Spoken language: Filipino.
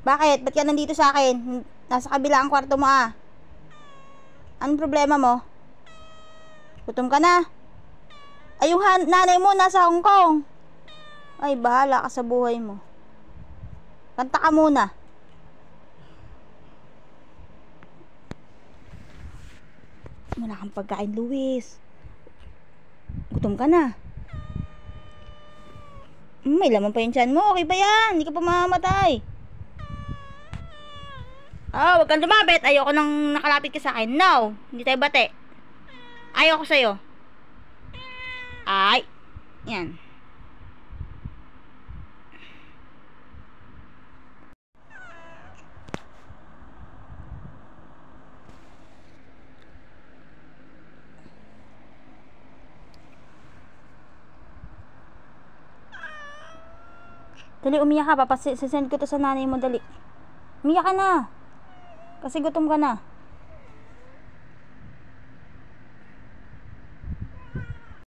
Bakit? Ba't ka nandito sa akin? Nasa kabila ang kwarto mo ah. Anong problema mo? Gutom ka na? Ay, yung nanay mo nasa Hong Kong. Ay, bahala ka sa buhay mo. Kanta ka muna. Wala kang pagkain, Luis. Gutom ka na. May laman pa yung tiyan mo. Okay ba yan? Hindi ka pa mamamatay. Huwag kang lumapit. Ayoko nang nakalapit ka sa akin. No, hindi tayo bate. Ayoko sa'yo. Ay, yan. Dali, umiyak ka. Sasend ko to sa nanay mo, dali. Umiyak ka na. Kasi gutom ka na.